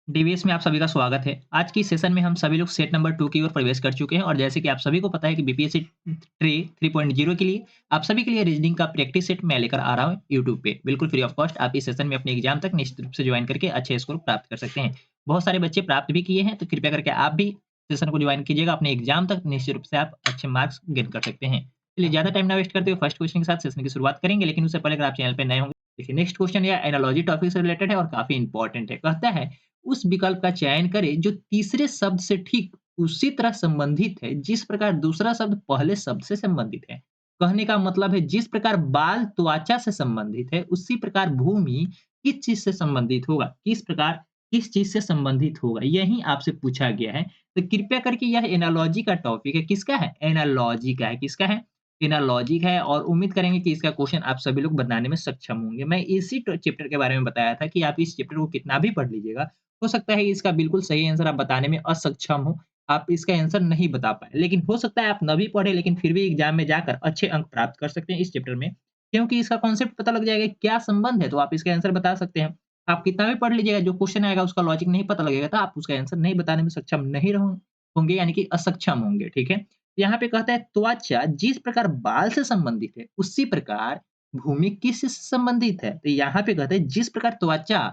DVS में आप सभी का स्वागत है। आज की सेशन में हम सभी लोग सेट नंबर 2 की ओर प्रवेश कर चुके हैं और जैसे कि आप सभी को पता है कि बीपीएससी ट्री 3.0 के लिए आप सभी के लिए रीजनिंग का प्रैक्टिस सेट मैं लेकर आ रहा हूँ यूट्यूब पे। बिल्कुल फ्री ऑफ कॉस्ट आप इस सेशन में अपने एग्जाम तक निश्चित रूप से ज्वाइन करके अच्छे स्कोर प्राप्त कर सकते हैं। बहुत सारे बच्चे प्राप्त भी किए हैं, तो कृपया करके आप भी सेशन को ज्वाइन कीजिएगा। अपने एग्जाम तक निश्चित रूप से आप अच्छे मार्क्स गेन कर सकते हैं। चलिए ज़्यादा टाइम ना वेस्ट करते हुए फर्स्ट क्वेश्चन के साथ सेशन की शुरुआत करेंगे, लेकिन उससे पहले अगर आप चैनल पर नए होंगे, देखिए नेक्स्ट क्वेश्चन या एनालॉजी टॉपिक से रिलेटेड है और काफ़ी इंपॉर्टेंट है। कहता है उस विकल्प का चयन करें जो तीसरे शब्द से ठीक उसी तरह संबंधित है जिस प्रकार दूसरा शब्द पहले शब्द से संबंधित है। कहने का मतलब है जिस प्रकार बाल त्वचा से संबंधित है उसी प्रकार भूमि किस चीज से संबंधित होगा, किस प्रकार किस चीज से संबंधित होगा, यही आपसे पूछा गया है। तो कृपया करके यह एनालॉजी का टॉपिक है। किसका है? एनालॉजी का है। किसका है? एनालॉजी का है और उम्मीद करेंगे कि इसका क्वेश्चन आप सभी लोग बनाने में सक्षम होंगे। मैं इसी चैप्टर के बारे में बताया था कि आप इस चैप्टर को कितना भी पढ़ लीजिएगा, हो सकता है इसका बिल्कुल सही आंसर आप बताने में असक्षम हो, आप इसका आंसर नहीं बता पाएँ। लेकिन हो सकता है आप ना भी पढ़ें लेकिन फिर भी एग्ज़ाम में जाकर अच्छे अंक प्राप्त कर सकते हैं इस चैप्टर में, क्योंकि इसका कॉन्सेप्ट पता लग जाएगा क्या संबंध है, तो आप इसका आंसर बता सकते हैं। आप कितना भी पढ़ लीजिएगा, जो क्वेश्चन आएगा उसका लॉजिक नहीं पता लगेगा तो आप उसका आंसर नहीं बताने में सक्षम नहीं होंगे, यानी कि असक्षम होंगे, ठीक है? यहाँ पे कहता है त्वचा जिस प्रकार बाल से संबंधित है, उसी प्रकार भूमि किससे संबंधित है? तो यहाँ पे कहते हैं जिस प्रकार त्वचा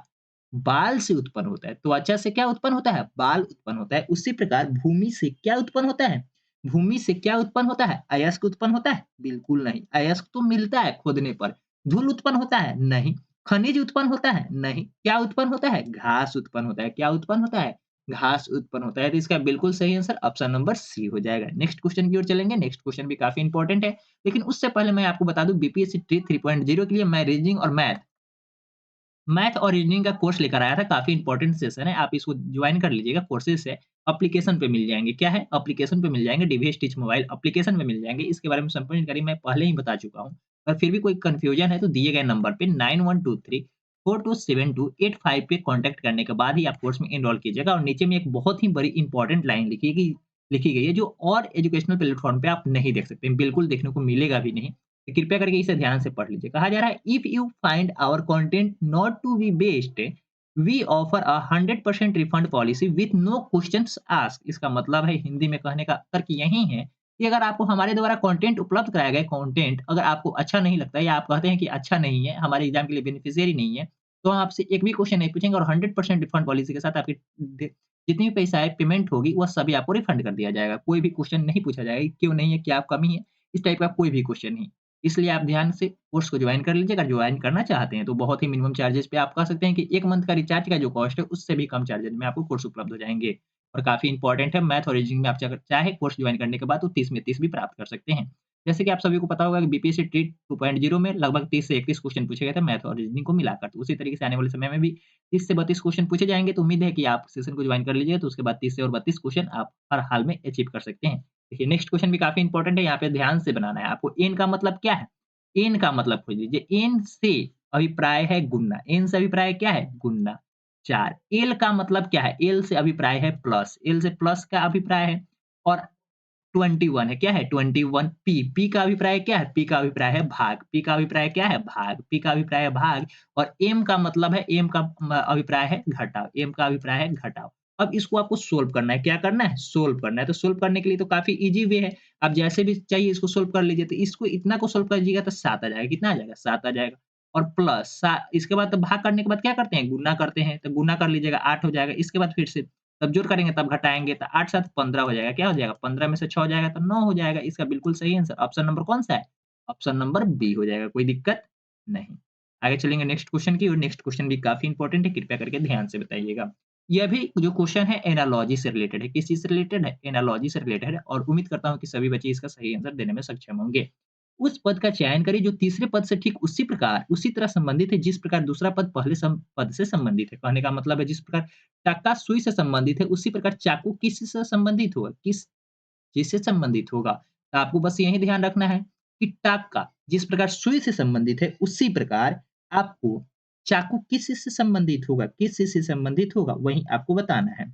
बाल से उत्पन्न होता है। त्वचा से क्या उत्पन्न होता है? बाल उत्पन्न होता है। उसी प्रकार भूमि से क्या उत्पन्न होता है? भूमि से क्या उत्पन्न होता है? अयस्क उत्पन्न होता है? बिल्कुल नहीं। अयस्क तो मिलता है खोदने पर। धूल उत्पन्न होता है? नहीं। खनिज उत्पन्न होता है? नहीं। क्या उत्पन्न होता है? घास उत्पन्न होता है। क्या उत्पन्न होता है? घास उत्पन्न होता है। तो इसका बिल्कुल सही आंसर ऑप्शन नंबर सी हो जाएगा। नेक्स्ट क्वेश्चन की ओर चलेंगे। नेक्स्ट क्वेश्चन भी काफ़ी इंपॉर्टेंट है। लेकिन उससे पहले मैं आपको बता दूँ बीपीएससी ट्री 3.0 के लिए मैं रीजनिंग और मैथ और रीजनिंग का कोर्स लेकर आया था, काफ़ी इंपॉर्टेंट सेशन है, आप इसको जॉइन कर लीजिएगा, कोर्सेज़ है, एप्लीकेशन पे मिल जाएँगे। क्या है? एप्लीकेशन पे मिल जाएँगे, डीवीएस टीच मोबाइल एप्लीकेशन पे मिल जाएँगे। इसके बारे में संपूर्ण जानकारी मैं पहले ही बता चुका हूँ। और फिर भी कोई कन्फ्यूजन है तो दिए गए नंबर पे 9123 427285 पे कॉन्टैक्ट करने के बाद ही आप कोर्स में एनरोल कीजिएगा और नीचे में एक बहुत ही बड़ी इंपॉर्टेंट लाइन लिखी गई है, जो और एजुकेशनल प्लेटफ़ॉर्म पे आप नहीं देख सकते, बिल्कुल देखने को मिलेगा भी नहीं। तो कृपया करके इसे ध्यान से पढ़ लीजिए। कहा जा रहा है if you find our content not to be best we offer a 100% refund policy with no questions asked. इसका मतलब है हिंदी में कहने का तर्क यही है कि अगर आपको हमारे द्वारा कंटेंट उपलब्ध कराया गया कंटेंट अगर आपको अच्छा नहीं लगता है या आप कहते हैं कि अच्छा नहीं है, हमारे एग्जाम के लिए बेनिफिशियरी नहीं है, तो हम आपसे एक भी क्वेश्चन नहीं पूछेंगे और 100% रिफंड पॉलिसी के साथ आपकी जितनी भी पैसा है पेमेंट होगी वह सभी आपको रिफंड कर दिया जाएगा। कोई भी क्वेश्चन नहीं पूछा जाएगा, क्यों नहीं है, क्या कमी है, इस टाइप का कोई भी क्वेश्चन नहीं। इसलिए आप ध्यान से कोर्स को जॉइन कर लीजिए। अगर जॉइन करना चाहते हैं तो बहुत ही मिनिमम चार्जेस पे आप कह सकते हैं कि 1 मंथ का रिचार्ज का जो कॉस्ट है उससे भी कम चार्जेस में आपको कोर्स उपलब्ध हो जाएँगे। और काफ़ी इंपॉर्टेंट है मैथ और रीजनिंग में आप अगर चाहे कोर्स जॉइन करने के बाद तो 30 में 30 भी प्राप्त कर सकते हैं। जैसे कि आप सभी को पता होगा कि बीपीएससी टेट 2.0 में लगभग 30 से 31 क्वेश्चन पूछे गए थे मैथ और रीजनिंग को मिलाकर। तो उसी तरीके से आने वाले समय में भी 30 से 32 क्वेश्चन पूछे जाएँगे, तो उम्मीद है कि आप सेशन को जॉइन कर लीजिए तो उसके बाद 30 से और 32 क्वेश्चन आप हर हाल में अचीव कर सकते हैं। देखिए नेक्स्ट क्वेश्चन भी काफ़ी इंपॉर्टेंट है, यहाँ पे ध्यान से बनाना है आपको। एन का मतलब क्या है? एन का मतलब खोज लीजिए। एन से अभिप्राय है गुणना। एन से अभिप्राय क्या है? गुणना। 4 एल का मतलब क्या है? एल से अभिप्राय है प्लस। एल से प्लस का अभिप्राय है और 21 है। क्या है? 21 पी। पी का अभिप्राय क्या है? पी का अभिप्राय है भाग। पी का अभिप्राय क्या है? भाग। पी का अभिप्राय है भाग और एम का मतलब है एम का अभिप्राय है घटाव। एम का अभिप्राय है घटाव। अब इसको आपको सोल्व करना है। क्या करना है? सोल्व करना है। तो सोल्व करने के लिए तो काफ़ी ईज़ी वे है। आप जैसे भी चाहिए इसको सोल्व कर लीजिए। तो इसको इतना को सोल्व कीजिएगा तो 7 आ जाएगा। कितना आ जाएगा? 7 आ जाएगा और प्लस इसके बाद तो भाग करने के बाद क्या करते हैं? गुणा करते हैं। तो गुणा कर लीजिएगा 8 हो जाएगा। इसके बाद फिर से तब जोड़ करेंगे तब घटाएँगे तो 8 7 15 हो जाएगा। क्या हो जाएगा? 15 में से 6 हो जाएगा तो 9 हो जाएगा। इसका बिल्कुल सही आंसर ऑप्शन नंबर कौन-सा है? ऑप्शन नंबर बी हो जाएगा। कोई दिक्कत नहीं। आगे चलेंगे नेक्स्ट क्वेश्चन की और नेक्स्ट क्वेश्चन भी काफ़ी इंपॉर्टेंट है, कृपया करके ध्यान से बताइएगा। यह भी जो क्वेश्चन है एनालॉजी से रिलेटेड है। किस चीज़ से रिलेटेड है? एनालॉजी से रिलेटेड है और उम्मीद करता हूँ कि सभी बच्चे इसका सही आंसर देने में सक्षम होंगे। उस पद का चयन करें जो तीसरे पद से ठीक उसी तरह संबंधित है जिस प्रकार दूसरा पद पहले पद से संबंधित है। कहने का मतलब है जिस प्रकार टक्का सुई से संबंधित है, उसी प्रकार चाकू किससे संबंधित होगा? किस चीज़ से संबंधित होगा? तो आपको बस यही ध्यान रखना है कि टक्का जिस प्रकार सुई से संबंधित है, उसी प्रकार आपको चाकू किस चीज़ से संबंधित होगा? किस चीज़ से संबंधित होगा? वही आपको बताना है।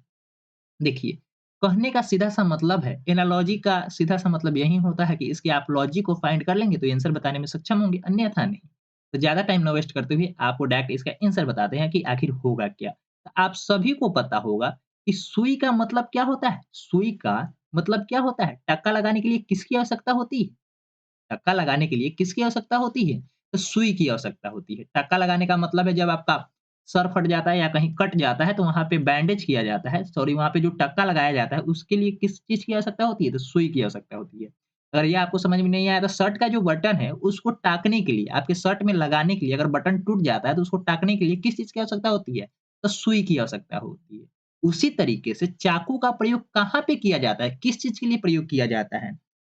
देखिए, कहने का सीधा-सा मतलब है, एनालॉजी का सीधा-सा मतलब यही होता है कि इसके आप लॉजिक को फाइंड कर लेंगे, तो आंसर बताने में सक्षम होंगे, अन्यथा नहीं। तो ज़्यादा टाइम ना वेस्ट करते हुए आपको डायरेक्ट इसका आंसर बताते हैं कि आखिर होगा क्या? आप सभी को पता होगा कि सुई का मतलब क्या होता है? सुई का मतलब क्या होता है? टक्का लगाने के लिए किसकी आवश्यकता होती है? टक्का लगाने के लिए किसकी आवश्यकता होती है? तो सुई की आवश्यकता होती है। टक्का लगाने का मतलब है जब आपका सर फट जाता है या कहीं कट जाता है तो वहाँ पे बैंडेज किया जाता है, सॉरी वहाँ पे जो टक्का लगाया जाता है उसके लिए किस चीज़ की आवश्यकता होती है? तो सुई की आवश्यकता होती है। अगर ये आपको समझ में नहीं आया तो शर्ट का जो बटन है उसको टाँकने के लिए, आपके शर्ट में लगाने के लिए अगर बटन टूट जाता है तो उसको टाँकने के लिए किस चीज़ की आवश्यकता होती है? तो सुई की आवश्यकता होती है। उसी तरीके से चाकू का प्रयोग कहाँ पे किया जाता है? किस चीज़ के लिए प्रयोग किया जाता है?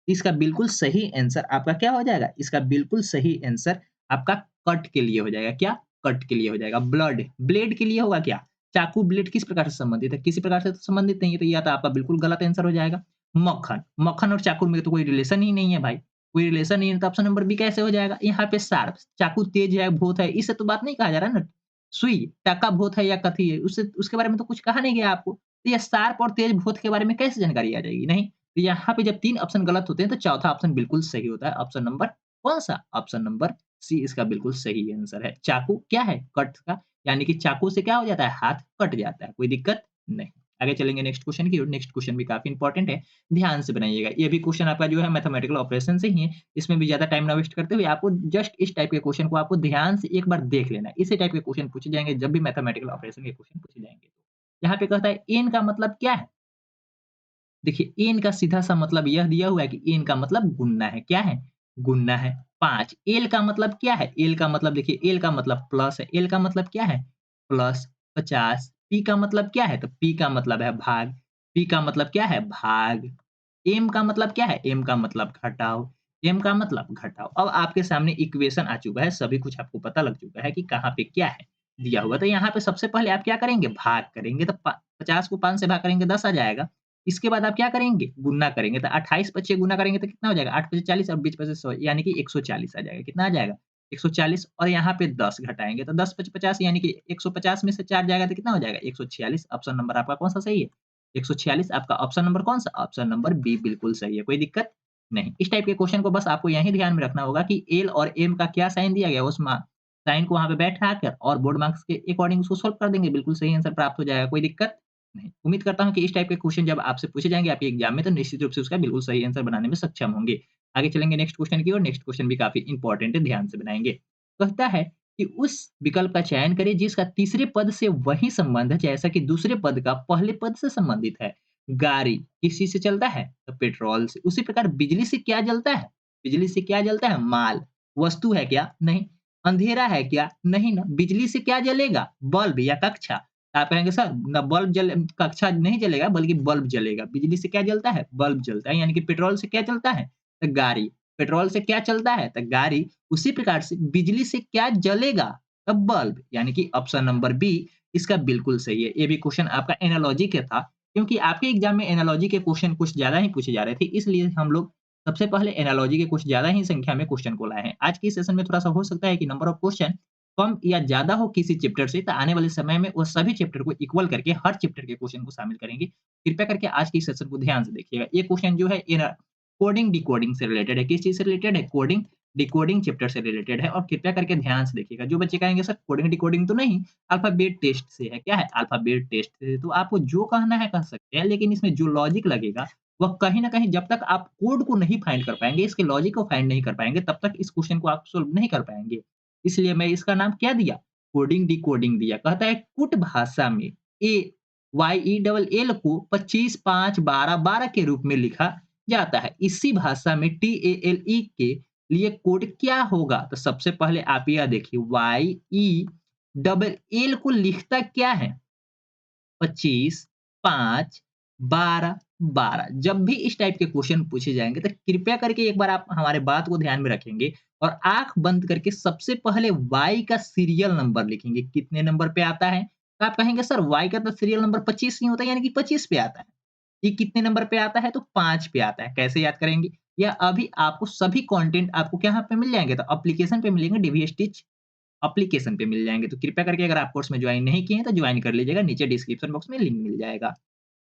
इसका बिल्कुल सही आंसर आपका क्या हो जाएगा? इसका बिल्कुल सही आंसर आपका कट के लिए हो जाएगा। क्या? कट के लिए हो जाएगा। ब्लेड के लिए होगा क्या? चाकू ब्लेड किस प्रकार से संबंधित है? किसी प्रकार से तो संबंधित नहीं है, तो या तो आपका बिल्कुल गलत आंसर हो जाएगा। मक्खन और चाकू में तो कोई रिलेशन ही नहीं है भाई। कोई रिलेशन नहीं है तो ऑप्शन नंबर बी कैसे हो जाएगा? यहाँ पे शार्प, चाकू तेज है, भूत है, इससे तो बात नहीं कहा जा रहा है ना। सुई, टाका भूत है या कथी है, उससे उसके बारे में तो कुछ कहा नहीं गया आपको। तो ये शार्प और तेज भूत के बारे में कैसे जानकारी आ जाएगी? नहीं। तो यहाँ पे जब 3 ऑप्शन गलत होते हैं तो चौथा ऑप्शन बिल्कुल सही होता है। ऑप्शन नंबर कौन-सा? ऑप्शन नंबर सी इसका बिल्कुल सही आंसर है। चाकू क्या है? कट का, यानी कि चाकू से क्या हो जाता है? हाथ कट जाता है। कोई दिक्कत नहीं। आगे चलेंगे नेक्स्ट क्वेश्चन की ओर। नेक्स्ट क्वेश्चन भी काफ़ी इंपॉर्टेंट है। ध्यान से बनाइएगा। ये भी क्वेश्चन आपका जो है मैथमेटिकल ऑपरेशन से ही है। इसमें भी ज़्यादा टाइम ना वेस्ट करते हुए आपको जस्ट इस टाइप के क्वेश्चन को आपको ध्यान से एक बार देख लेना है। इसी टाइप के क्वेश्चन पूछे जाएँगे जब भी मैथमेटिकल ऑपरेशन के क्वेश्चन पूछे जाएँगे। यहाँ पे कहता है एन का मतलब क्या है? देखिए एन का सीधा-सा मतलब यह दिया हुआ है कि एन का मतलब गुणना है। क्या है? गुणना है। 5 एल का मतलब क्या है? एल का मतलब देखिए एल का मतलब प्लस है। एल का मतलब क्या है? प्लस 50। पी का मतलब क्या है? तो पी का मतलब है भाग। पी का मतलब क्या है? भाग। एम का मतलब क्या है? एम का मतलब घटाओ। एम का मतलब घटाओ। अब आपके सामने इक्वेशन आ चुका है, सभी कुछ आपको पता लग चुका है कि कहाँ पे क्या है दिया हुआ। तो यहाँ पे सबसे पहले आप क्या करेंगे? भाग करेंगे तो प 50 को 5 से भाग करेंगे 10 आ जाएगा। इसके बाद आप क्या करेंगे? गुणा करेंगे तो 28 पच्चे गुणा करेंगे तो कितना हो जाएगा? 8 पचे 40 और 20 पचे 100 यानी कि 140 आ जाएगा। कितना आ जाएगा? 140 और यहाँ पे 10 घटाएँगे तो 10 पचे 50 यानी कि 150 में से 4 जाएगा तो कितना हो जाएगा? 146। ऑप्शन नंबर आपका कौन-सा सही है? 146 आपका ऑप्शन नंबर कौन-सा? ऑप्शन नंबर बी बिल्कुल सही है। कोई दिक्कत नहीं। इस टाइप के क्वेश्चन को बस आपको यहीं ध्यान में रखना होगा कि एल और एम का क्या साइन दिया गया है, उस साइन को वहाँ पे बैठाकर और बोर्ड मार्क्स के अकॉर्डिंग उसको सॉल्व कर देंगे, बिल्कुल सही आंसर प्राप्त हो जाएगा। कोई दिक्कत नहीं। उम्मीद करता हूँ कि इस टाइप के क्वेश्चन जब आपसे पूछे जाएँगे आपके एग्ज़ाम में तो निश्चित रूप से उसका बिल्कुल सही आंसर बनाने में सक्षम होंगे। आगे चलेंगे नेक्स्ट क्वेश्चन की ओर। नेक्स्ट क्वेश्चन भी काफ़ी इंपॉर्टेंट है, ध्यान से बनाएँगे। कहता है कि उस विकल्प का चयन करें जिसका तीसरे पद से वही संबंध है जैसा कि दूसरे पद का पहले पद से संबंधित है। गाड़ी किस चीज़ से चलता है? तो पेट्रोल से। उसी प्रकार बिजली से क्या जलता है? बिजली से क्या जलता है? माल। वस्तु है क्या? नहीं। अंधेरा है क्या? नहीं ना। बिजली से क्या जलेगा? बल्ब या कक्षा। आप कहेंगे सर ना बल्ब जल कक्षा नहीं जलेगा बल्कि बल्ब जलेगा। बिजली से क्या जलता है? बल्ब जलता है। यानी कि पेट्रोल से क्या चलता है? तो गाड़ी। पेट्रोल से क्या चलता है? तो गाड़ी। उसी प्रकार से बिजली से क्या जलेगा? तो बल्ब। यानी कि ऑप्शन नंबर बी इसका बिल्कुल सही है। ये भी क्वेश्चन आपका एनालॉजी का था, क्योंकि आपके एग्ज़ाम में एनालॉजी के क्वेश्चन कुछ ज़्यादा ही पूछे जा रहे थे, इसलिए हम लोग सबसे पहले एनालॉजी के कुछ ज़्यादा ही संख्या में क्वेश्चन को लाए हैं। आज के सेशन में थोड़ा-सा हो सकता है कि नंबर ऑफ क्वेश्चन कम या ज़्यादा हो किसी चैप्टर से, तो आने वाले समय में वो सभी चैप्टर को इक्वल करके हर चैप्टर के क्वेश्चन को शामिल करेंगे। कृपया करके आज के इस सेशन को ध्यान से देखिएगा। ये क्वेश्चन जो है कोडिंग डिकोडिंग से रिलेटेड है। किस चीज़ से रिलेटेड है? कोडिंग डिकोडिंग चैप्टर से रिलेटेड है और कृपया करके ध्यान से देखिएगा। जो बच्चे कहेंगे सर कोडिंग डिकोडिंग तो नहीं, अल्फ़ाबेट टेस्ट से है। क्या है? अल्फ़ाबेट टेस्ट से। तो आपको जो कहना है कह सकते हैं, लेकिन इसमें जो लॉजिक लगेगा, वह कहीं न कहीं जब तक आप कोड को नहीं फाइंड कर पाएँगे, इसके लॉजिक को फाइंड नहीं कर पाएँगे, तब तक इस क्वेश्चन को आप सॉल्व नहीं कर पाएँगे। इसलिए मैं इसका नाम क्या दिया? कोडिंग डिकोडिंग दिया। कहता है कुट भाषा में वाई-ई-डबल-एल को 25, 5, 12, 12 के रूप में लिखा जाता है। इसी भाषा में टी-ए-एल-ई के लिए कोड क्या होगा? तो सबसे पहले आप यह देखिए वाई-ई-डबल-एल को लिखता क्या है? 25, 5, 12, 12 जब भी इस टाइप के क्वेश्चन पूछे जाएँगे तो कृपया करके एक बार आप हमारे बात को ध्यान में रखेंगे और आँख बंद करके सबसे पहले Y का सीरियल नंबर लिखेंगे। कितने नंबर पे आता है? तो आप कहेंगे सर Y का तो सीरियल नंबर 25 ही होता है यानी कि 25 पे आता है। ये कितने नंबर पे आता है? तो 5 पे आता है। कैसे याद करेंगे? या अभी आपको सभी कंटेंट आपको कहाँ पे मिल जाएँगे? तो एप्लीकेशन पे मिलेंगे डीवी स्टिच एप्लीकेशन पे मिल जाएँगे। तो कृपया करके अगर आप कोर्स में जॉइन नहीं किए हैं तो जॉइन कर लीजिएगा, नीचे डिस्क्रिप्शन बॉक्स में लिंक मिल जाएगा।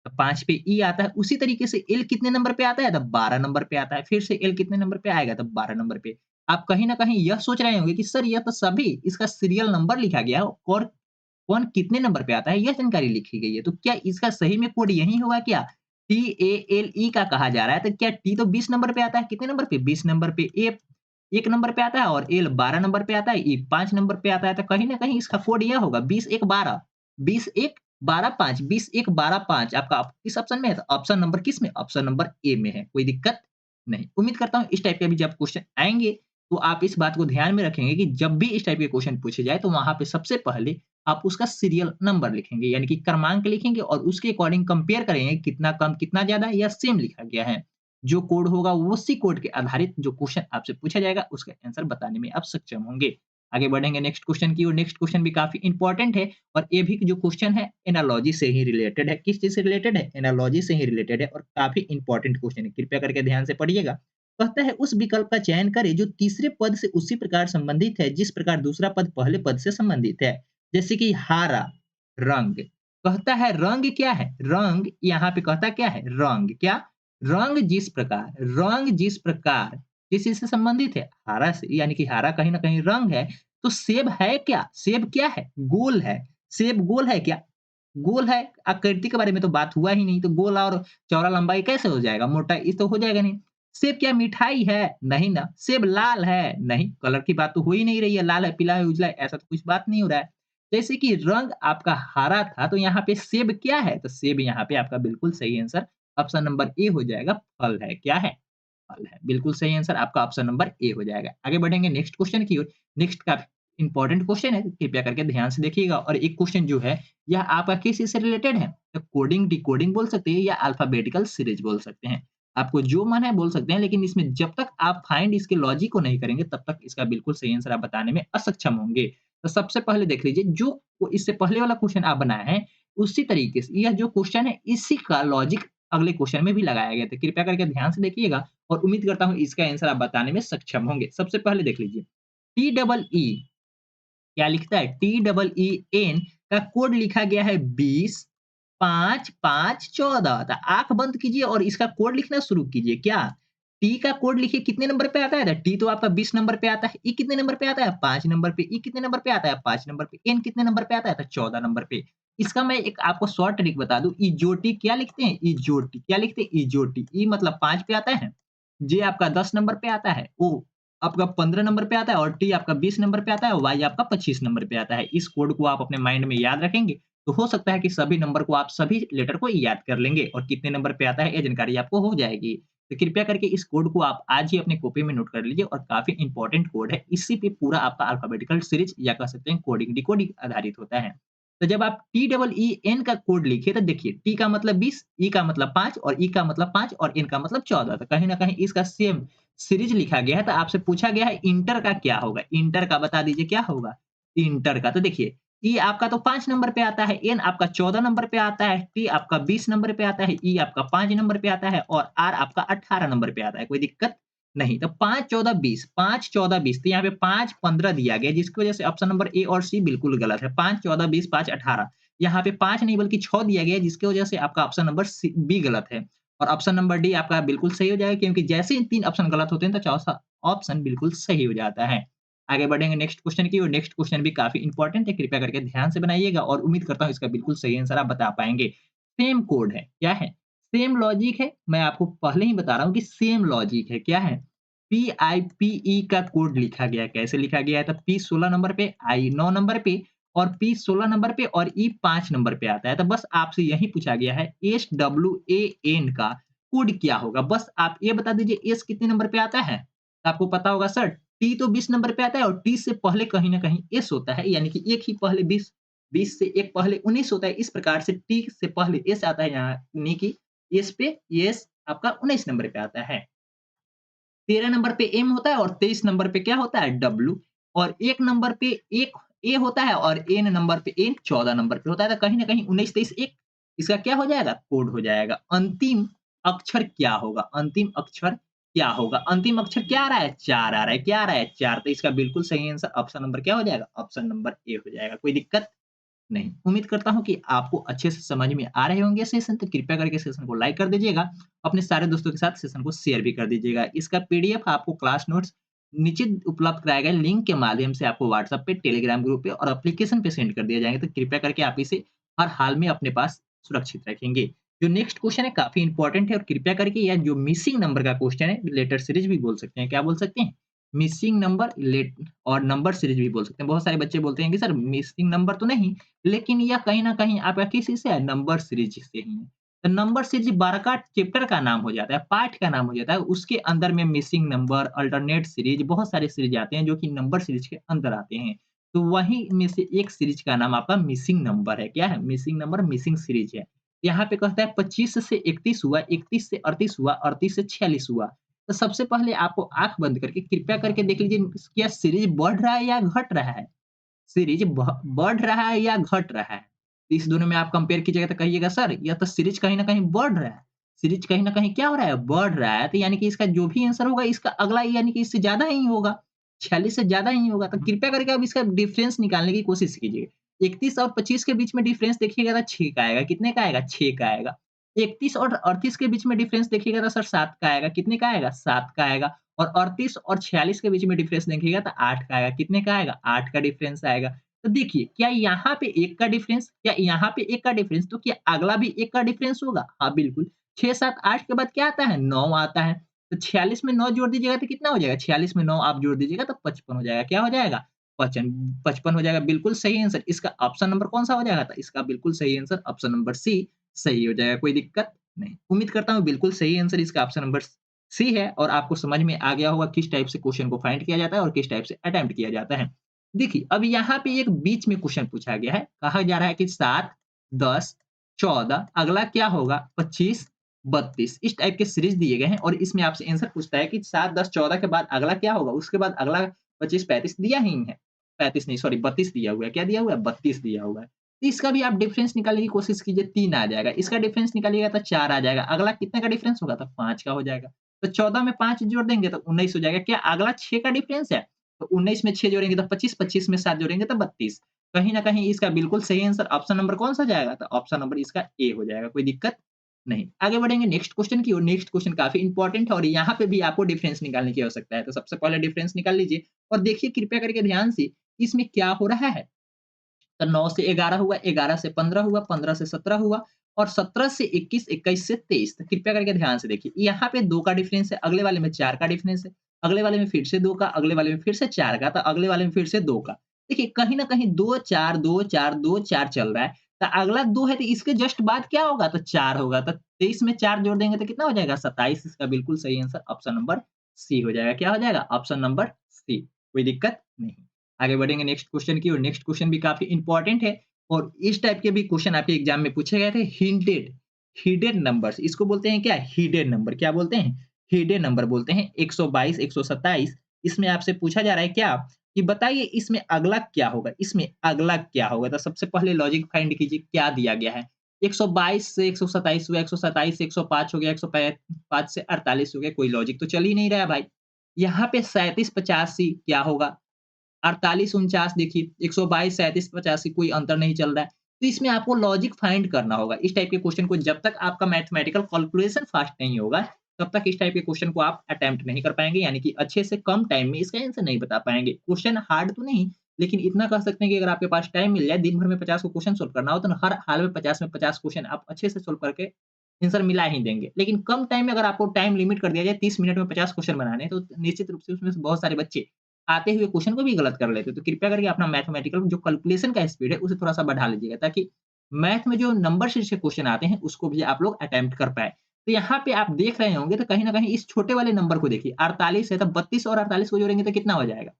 तो 5 पे ई आता है, उसी तरीके से एल कितने नंबर पे आता है? तो 12 नंबर पे आता है। फिर से एल कितने नंबर पे आएगा? तो 12 नंबर पे। आप कहीं न कहीं यह सोच रहे होंगे कि सर यह तो सभी इसका सीरियल नंबर लिखा गया है और कौन कितने नंबर पे आता है, यह जानकारी लिखी गई है। तो क्या इसका सही में कोड यही होगा क्या? TALE का कहा जा रहा है, तो क्या T तो 20 नंबर पे आता है, कितने नंबर पे? 20 नंबर पे, A 1 नंबर पे आता है और L 12 नंबर पे आता है, E 5 नंबर पे आता है, तो कहीं न कहीं इसका कोड यह होगा 20 1 12, 20 1 12 5, 20 1 12 5 आपका किस ऑप्शन में है? तो ऑप्शन नंबर किस में? ऑप्शन नंबर ए में है। कोई दिक्कत नहीं। उम्मीद करता हूँ इस टाइप के भी जब क्वेश्चन आएँगे, तो आप इस बात को ध्यान में रखेंगे कि जब भी इस टाइप के क्वेश्चन पूछे जाए, तो वहाँ पे सबसे पहले आप उसका सीरियल नंबर लिखेंगे, यानी कि क्रमांक लिखेंगे और उसके अकॉर्डिंग कंपेयर करेंगे कितना कम, कितना ज़्यादा या सेम लिखा गया है। जो कोड होगा उसी कोड के आधारित जो क्वेश्चन आपसे पूछा जाएगा, उसका आंसर बताने में आप सक्षम होंगे। आगे बढ़ेंगे नेक्स्ट क्वेश्चन की ओर। नेक्स्ट क्वेश्चन भी काफ़ी इंपॉर्टेंट है और ये भी जो क्वेश्चन है एनालॉजी से ही रिलेटेड है। किस चीज़ से रिलेटेड है? एनालॉजी से ही रिलेटेड है और काफ़ी इंपॉर्टेंट क्वेश्चन है। कृपया करके ध्यान से पढ़िएगा। कहता है उस विकल्प का चयन करें जो तीसरे पद से उसी प्रकार संबंधित है जिस प्रकार दूसरा पद पहले पद से संबंधित है। जैसे कि हारा, रंग। कहता है रंग क्या है? रंग यहाँ पे कहता क्या है? रंग क्या? रंग जिस प्रकार किस चीज़ से संबंधित है? हारा से, यानी कि हारा कहीं न कहीं रंग है। तो सेब है क्या? सेब क्या है? गोल है। सेब गोल है क्या? गोल है। आकृति के बारे में तो बात हुआ ही नहीं, तो गोल और चौड़ा लंबाई कैसे हो जाएगा? मोटा ये तो हो जाएगा नहीं। सेब क्या मिठाई है? नहीं ना। सेब लाल है? नहीं, कलर की बात तो हो ही नहीं रही है। लाल है, पीला है, उजला है, ऐसा तो कुछ बात नहीं हो रहा है। जैसे कि रंग आपका हरा था, तो यहाँ पे सेब क्या है? तो सेब यहाँ पे आपका बिल्कुल सही आंसर ऑप्शन नंबर ए हो जाएगा, फल है। क्या है? फल है। बिल्कुल सही आंसर आपका ऑप्शन नंबर ए हो जाएगा। आगे बढ़ेंगे नेक्स्ट क्वेश्चन की ओर। नेक्स्ट काफ़ी इंपॉर्टेंट क्वेश्चन है, कृपया करके ध्यान से देखिएगा और एक क्वेश्चन जो है, यह आपका किस चीज़ से रिलेटेड है? तो कोडिंग, डिकोडिंग बोल सकते हैं या अल्फाबेटिकल सीरीज बोल सकते हैं। आपको जो मन है बोल सकते हैं, लेकिन इसमें जब तक आप फाइंड इसके लॉजिक को नहीं करेंगे, तब तक इसका बिल्कुल सही आंसर आप बताने में असक्षम होंगे। तो सबसे पहले देख लीजिए, जो इससे पहले वाला क्वेश्चन आप बनाए हैं, उसी तरीके से यह जो क्वेश्चन है, इसी का लॉजिक अगले क्वेश्चन में भी लगाया गया था। कृपया करके ध्यान से देखिएगा और उम्मीद करता हूँ इसका आंसर आप बताने में सक्षम होंगे। सबसे पहले देख लीजिए, टी डबल ई क्या लिखता है? टी डबल ई एन का कोड लिखा गया है 20 5 5 14। तो आँख बंद कीजिए और इसका कोड लिखना शुरू कीजिए। क्या? टी का कोड लिखिए, कितने नंबर पे आता है? तो टी तो आपका 20 नंबर पे आता है। ई कितने नंबर पे आता है? 5 नंबर पे। ई कितने नंबर पे आता है? 5 नंबर पे। एन कितने नंबर पे आता है? तो 14 नंबर पे। इसका मैं एक आपको शॉर्ट ट्रिक बता दूँ, इजोटी क्या लिखते हैं? इजोटी क्या लिखते हैं? इजोटी। ई मतलब 5 पे आता है, जे आपका 10 नंबर पे आता है, ओ आपका 15 नंबर पे आता है और टी आपका 20 नंबर पे आता है, वाई आपका 25 नंबर पे आता है। इस कोड को आप अपने माइंड में याद रखेंगे, तो हो सकता है कि सभी नंबर को आप सभी लेटर को याद कर लेंगे और कितने नंबर पे आता है, ये जानकारी आपको हो जाएगी। तो कृपया करके इस कोड को आप आज ही अपनी कॉपी में नोट कर लीजिए और काफ़ी इंपॉर्टेंट कोड है। इसी पे पूरा आपका अल्फाबेटिकल सीरीज या कह सकते हैं कोडिंग, डिकोडिंग आधारित होता है। तो जब आप टी डबल ई एन का कोड लिखिए, तो देखिए टी का मतलब 20, ई का मतलब 5 और ई का मतलब 5 और एन का मतलब 14। तो कहीं न कहीं इसका सेम सीरीज लिखा गया है, तो आपसे पूछा गया है इंटर का क्या होगा? इंटर का बता दीजिए क्या होगा? इंटर का तो देखिए, ई आपका तो 5 नंबर पे आता है, एन आपका 14 नंबर पे आता है, टी आपका 20 नंबर पे आता है, ई आपका 5 नंबर पे आता है और आर आपका 18 नंबर पे आता है। कोई दिक्कत नहीं। तो 5 14 20, 5 14 20, तो यहाँ पे 5 15 दिया गया है, जिसकी वजह से ऑप्शन नंबर ए और सी बिल्कुल गलत है। 5 14 20 5 18, यहाँ पे 5 नहीं बल्कि 6 दिया गया है, जिसकी वजह से आपका ऑप्शन नंबर सी बी गलत है। और ऑप्शन नंबर डी आपका बिल्कुल सही हो जाएगा, क्योंकि जैसे ही 3 ऑप्शन गलत होते हैं, तो चौथा ऑप्शन बिल्कुल सही हो जाता है। आगे बढ़ेंगे नेक्स्ट क्वेश्चन की ओर। नेक्स्ट क्वेश्चन भी काफ़ी इंपॉर्टेंट है, कृपया करके ध्यान से बनाइएगा और उम्मीद करता हूँ इसका बिल्कुल सही आंसर आप बता पाएँगे। सेम कोड है, क्या है? सेम लॉजिक है, मैं आपको पहले ही बता रहा हूँ कि सेम लॉजिक है, क्या है? PIPE का कोड लिखा गया है, कैसे लिखा गया है? तो P 16 नंबर पे, I 9 नंबर पे और P 16 नंबर पे और E 5 नंबर पे आता है। तो बस आपसे यही पूछा गया है, SWAN का कोड क्या होगा? बस आप ये बता दीजिए S कितने नंबर पे आता है? तो आपको पता होगा सर, T तो 20 नंबर पे आता है और T से पहले कहीं न कहीं S होता है, यानी कि एक ही पहले 20, 20 से एक पहले 19 होता है। इस प्रकार से T से पहले S आता है, यानी कि S पे S आपका 19 नंबर पे आता है। 13 नंबर पे एम होता है और 23 नंबर पे क्या होता है? डब्ल्यू। और 1 नंबर पे एक ए होता है और एन नंबर पे एन 14 नंबर पे होता है। तो कहीं न कहीं 19, 23 1 इसका क्या हो जाएगा? कोड हो जाएगा। अंतिम अक्षर क्या होगा? अंतिम अक्षर क्या होगा? अंतिम अक्षर क्या आ रहा है? 4 आ रहा है। क्या आ रहा है? 4। तो इसका बिल्कुल सही आंसर ऑप्शन नंबर क्या हो जाएगा? ऑप्शन नंबर ए हो जाएगा। कोई दिक्कत नहीं। उम्मीद करता हूँ कि आपको अच्छे से समझ में आ रहे होंगे सेशन, तो कृपया करके सेशन को लाइक कर दीजिएगा। अपने सारे दोस्तों के साथ सेशन को शेयर भी कर दीजिएगा। इसका पीडीएफ आपको क्लास नोट्स नीचे उपलब्ध कराए गए लिंक के माध्यम से आपको व्हाट्सएप पे, टेलीग्राम ग्रुप पे और एप्लीकेशन पे सेंड कर दिए जाएँगे, तो कृपया करके आप इसे हर हाल में अपने पास सुरक्षित रखेंगे। जो नेक्स्ट क्वेश्चन है काफ़ी इम्पोर्टेंट है और कृपया करके यह जो मिसिंग नंबर का क्वेश्चन है, लेटर सीरीज़ भी बोल सकते हैं। क्या बोल सकते हैं? मिसिंग नंबर लेट और नंबर सीरीज़ भी बोल सकते हैं। बहुत सारे बच्चे बोलते हैं कि सर मिसिंग नंबर तो नहीं, लेकिन यह कहीं न कहीं आपका किस चीज़ से है? नंबर सीरीज़ से ही है। तो नंबर सीरीज़ 12 का चैप्टर का नाम हो जाता है, पार्ट का नाम हो जाता है। उसके अंदर में मिसिंग नंबर, अल्टरनेट सीरीज़ बहुत सारे सीरीज़ आते हैं जो कि नंबर सीरीज़ के अंदर आते हैं। तो वहीं में से एक सीरीज़ का नाम आपका मिसिंग नंबर है। क्या है? मिसिंग नंबर, मिसिंग सीरीज़ है। यहाँ पे कहता है 25 से 31 हुआ, 31 से 38 हुआ, 38 से 46 हुआ। तो सबसे पहले आपको आँख बंद करके कृपया करके देख लीजिए क्या सीरीज़ बढ़ रहा है या घट रहा है? सीरीज़ बढ़ रहा है या घट रहा है? इस दोनों में आप कंपेयर कीजिएगा तो कहिएगा सर यह तो सीरीज़ कहीं न कहीं बढ़ रहा है। सीरीज़ कहीं न कहीं क्या हो रहा है? बढ़ रहा है। तो यानी कि इसका जो भी आंसर होगा इसका अगला यानी कि इससे ज़्यादा ही होगा। 46 से ज़्यादा ही होगा। तो कृपया करके आप इसका डिफरेंस निकालने की कोशिश कीजिए। 31 और 25 के बीच में डिफरेंस देखिएगा तो 6 का आएगा। कितने का आएगा? 6 का आएगा। 31 और 38 के बीच में डिफरेंस देखिएगा तो सर 7 का आएगा। कितने का आएगा? 7 का आएगा। और 38 और 46 के बीच में डिफरेंस देखिएगा तो 8 का आएगा। कितने का आएगा? 8 का डिफरेंस आएगा। तो देखिए, क्या यहाँ पे 1 का डिफरेंस क्या यहाँ पे 1 का डिफरेंस तो क्या अगला भी 1 का डिफरेंस होगा? हाँ, बिल्कुल। 6, 7, 8 के बाद क्या आता है? 9 आता है। तो 46 में 9 जोड़ दीजिएगा तो कितना हो जाएगा? 46 में 9 आप जोड़ दीजिएगा तो 55 हो जाएगा। क्या हो जाएगा? 55 हो जाएगा, बिल्कुल सही आंसर। इसका ऑप्शन नंबर कौन-सा हो जाएगा? तो इसका बिल्कुल सही आंसर ऑप्शन नंबर सी सही हो जाएगा, कोई दिक्कत नहीं। उम्मीद करता हूँ बिल्कुल सही आंसर इसका ऑप्शन नंबर सी है और आपको समझ में आ गया होगा किस टाइप से क्वेश्चन को फाइंड किया जाता है और किस टाइप से अटेम्प्ट किया जाता है। देखिए, अब यहाँ पे एक बीच में क्वेश्चन पूछा गया है। कहा जा रहा है कि 7, 10, 14 अगला क्या होगा? 25, 32 इस टाइप के सीरीज़ दिए गए हैं और इसमें आपसे आंसर पूछता है कि 7, 10, 14 के बाद अगला क्या होगा? उसके बाद अगला 25, 35 दिया ही है। 35 नहीं सॉरी 32 दिया हुआ है। क्या दिया हुआ है? 32 दिया हुआ है। तो इसका भी आप डिफरेंस निकालने की कोशिश कीजिए, 3 आ जाएगा। इसका डिफरेंस निकालिएगा तो 4 आ जाएगा। अगला कितने का डिफरेंस होगा? तो 5 का हो जाएगा। तो 14 में 5 जोड़ देंगे तो 19 हो जाएगा। क्या अगला 6 का डिफरेंस है? तो 19 में 6 जोड़ेंगे तो 25, 25 में 7 जोड़ेंगे तो 32। कहीं न कहीं इसका बिल्कुल सही आंसर ऑप्शन नंबर कौन-सा जाएगा? तो ऑप्शन नंबर इसका ए हो जाएगा, कोई दिक्कत नहीं। आगे बढ़ेंगे नेक्स्ट क्वेश्चन की ओर। नेक्स्ट क्वेश्चन काफ़ी इंपोर्टेंट है और यहाँ पे भी आपको डिफरेंस निकालने की आवश्यकता है। तो सबसे पहले डिफरेंस निकाल लीजिए और देखिए कृपया करके ध्यान से इसमें क्या हो रहा है? तो 9 से 11 हुआ, 11 से 15 हुआ, 15 से 17 हुआ और 17 से 21, 21 से 23 तो कृपया करके ध्यान से देखिए, यहाँ पे 2 का डिफरेंस है, अगले वाले में 4 का डिफरेंस है, अगले वाले में फिर से 2 का, अगले वाले में फिर से 4 का, तो अगले वाले में फिर से 2 का। देखिए, कहीं न कहीं 2, 4, 2, 4, 2, 4 चल रहा है, तो अगला 2 है तो इसके जस्ट बाद क्या होगा? तो 4 होगा, तो 23 में 4 जोड़ देंगे तो कितना हो जाएगा? 27 इसका बिल्कुल सही आंसर ऑप्शन नंबर सी हो जाएगा। क्या हो जाएगा? ऑप्शन नंबर सी, कोई दिक्कत नहीं। आगे बढ़ेंगे नेक्स्ट क्वेश्चन की ओर। नेक्स्ट क्वेश्चन भी काफ़ी इंपोर्टेंट है और इस टाइप के भी क्वेश्चन आपके एग्जाम में पूछे गए थे। हिडेन हिडेन नंबर्स इसको बोलते हैं क्या? हिडेन नंबर क्या बोलते हैं? हिडेन नंबर बोलते हैं। 122, 127 इसमें आपसे पूछा जा रहा है क्या? कि बताइए इसमें अगला क्या होगा? इसमें अगला क्या होगा? तो सबसे पहले लॉजिक फाइंड कीजिए क्या दिया गया है? 122 से 127 हुआ, 127 से 105 हो गया, 105 से 48 हो गया, कोई लॉजिक तो चल ही नहीं रहा है भाई। यहाँ पे 37, 85 क्या होगा? 48-49 देखिए, 122, 37, 85 कोई अंतर नहीं चल रहा है। तो इसमें आपको लॉजिक फाइंड करना होगा। इस टाइप के क्वेश्चन को जब तक आपका मैथमेटिकल कैलकुलेशन फास्ट नहीं होगा, तब तक इस टाइप के क्वेश्चन को आप अटेम्प्ट नहीं कर पाएँगे, यानी कि अच्छे से कम टाइम में इसका आंसर नहीं बता पाएँगे। क्वेश्चन हार्ड तो नहीं, लेकिन इतना कह सकते हैं कि अगर आपके पास टाइम मिल जाए, दिन भर में 50 को क्वेश्चन सॉल्व करना हो, तो हर हाल में 50 क्वेश्चन आप अच्छे से सॉल्व करके आंसर मिला ही देंगे। लेकिन कम टाइम में अगर आपको टाइम लिमिट कर दिया जाए 30 मिनट में 50 क्वेश्चन बनाने हैं, तो निश्चित रूप से उसमें से बहुत सारे बच्चे आते हुए क्वेश्चन को भी गलत कर लेते हैं। तो कृपया करके अपना मैथमेटिकल जो कैलकुलेशन का स्पीड है, उसे थोड़ा-सा बढ़ा लीजिएगा ताकि मैथ में जो नंबर सीरीज़ के क्वेश्चन आते हैं, उसको भी आप लोग अटेम्प्ट कर पाएँ। तो यहाँ पे आप देख रहे होंगे तो कहीं न कहीं इस छोटे वाले नंबर को देखिए 48 है तो 32 और 48 को जोड़ेंगे तो कितना हो जाएगा?